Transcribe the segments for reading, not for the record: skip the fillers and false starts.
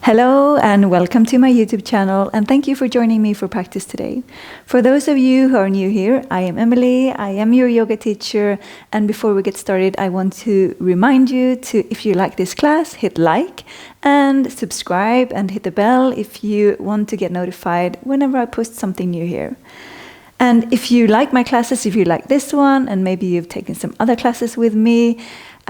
Hello and welcome to my YouTube channel, and thank you for joining me for practice today. For those of you who are new here, I am Emilie, I am your yoga teacher, and before we get started I want to remind you to, if you like this class, hit like and subscribe and hit the bell if you want to get notified whenever I post something new here. And if you like my classes, if you like this one, and maybe you've taken some other classes with me,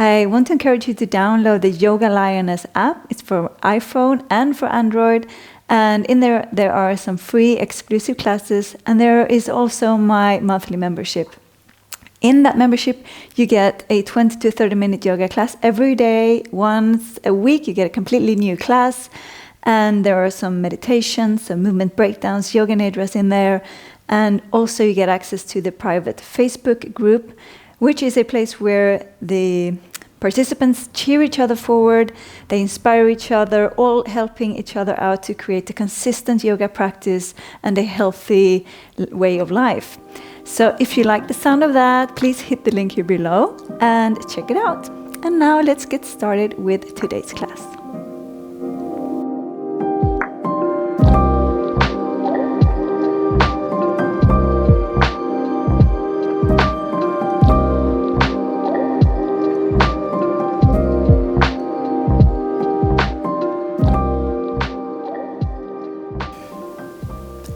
I want to encourage you to download the Yoga Lioness app. It's for iPhone and for Android. And in there are some free exclusive classes. And there is also my monthly membership. In that membership, you get a 20 to 30 minute yoga class every day. Once a week, you get a completely new class. And there are some meditations, some movement breakdowns, yoga nidras in there. And also you get access to the private Facebook group, which is a place where the participants cheer each other forward, they inspire each other, all helping each other out to create a consistent yoga practice and a healthy way of life. So if you like the sound of that, please hit the link here below and check it out. And now let's get started with today's class.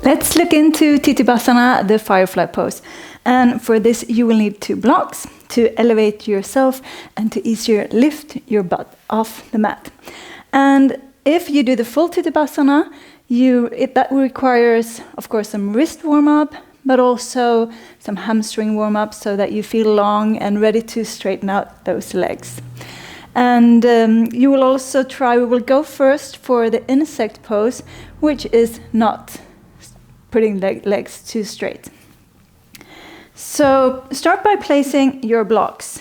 Let's look into Tittibhasana, the Firefly Pose. And for this, you will need 2 blocks to elevate yourself and to easier lift your butt off the mat. And if you do the full Tittibhasana, that requires, of course, some wrist warm-up, but also some hamstring warm-up so that you feel long and ready to straighten out those legs. And you will also we will go first for the insect pose, which is not putting legs too straight. So start by placing your blocks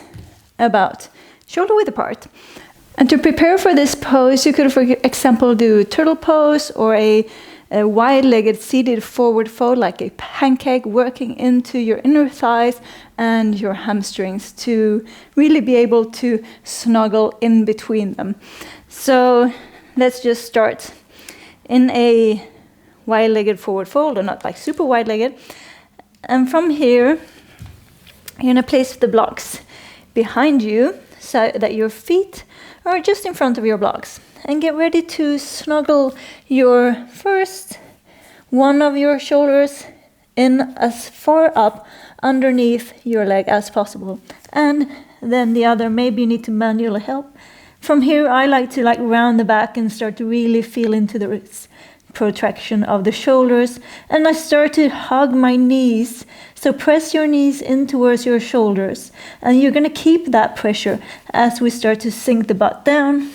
about shoulder width apart. And to prepare for this pose, you could, for example, do turtle pose or a wide-legged seated forward fold like a pancake, working into your inner thighs and your hamstrings to really be able to snuggle in between them. So let's just start in a wide-legged forward fold, or not like super wide-legged. And from here, you're going to place the blocks behind you so that your feet are just in front of your blocks. And get ready to snuggle your first one of your shoulders in as far up underneath your leg as possible. And then the other, maybe you need to manually help. From here, I like to round the back and start to really feel into the protraction of the shoulders, and I start to hug my knees. So press your knees in towards your shoulders, and you're going to keep that pressure as we start to sink the butt down.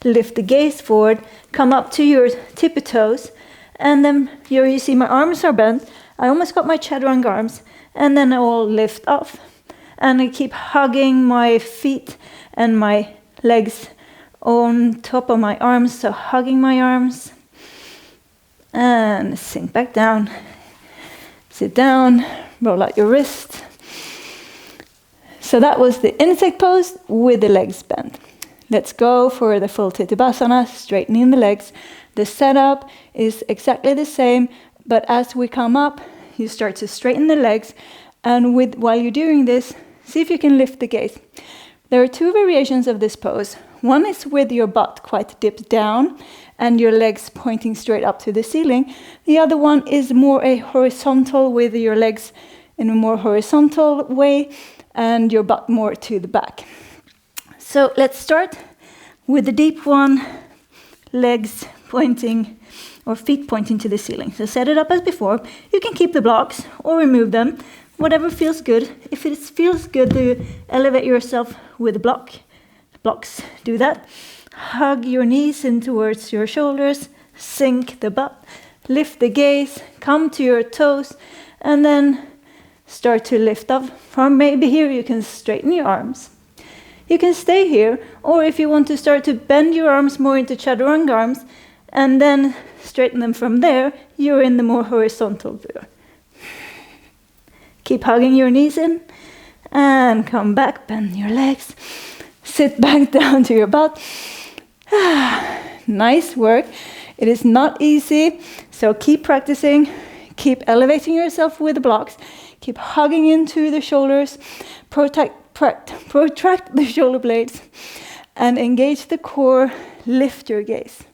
Lift the gaze forward, come up to your tippy toes, and then you see my arms are bent. I almost got my chaturanga arms, and then I will lift off, and I keep hugging my feet and my legs on top of my arms, so hugging my arms. And sink back down, sit down, roll out your wrist. So that was the insect pose with the legs bent. Let's go for the full Tittibhasana, straightening the legs. The setup is exactly the same, but as we come up, you start to straighten the legs. And while you're doing this, see if you can lift the gaze. There are 2 variations of this pose. One is with your butt quite dipped down and your legs pointing straight up to the ceiling. The other one is more a horizontal, with your legs in a more horizontal way and your butt more to the back. So let's start with the deep one, legs pointing or feet pointing to the ceiling. So set it up as before. You can keep the blocks or remove them, whatever feels good. If it feels good to elevate yourself with blocks, do that. Hug your knees in towards your shoulders, sink the butt, lift the gaze, come to your toes, and then start to lift up. From maybe here you can straighten your arms. You can stay here, or if you want to start to bend your arms more into chaturanga arms, and then straighten them from there, you're in the more horizontal view. Keep hugging your knees in, and come back, bend your legs, sit back down to your butt. Nice work. It is not easy, so keep practicing. Keep elevating yourself with the blocks. Keep hugging into the shoulders. Protract the shoulder blades. And engage the core. Lift your gaze.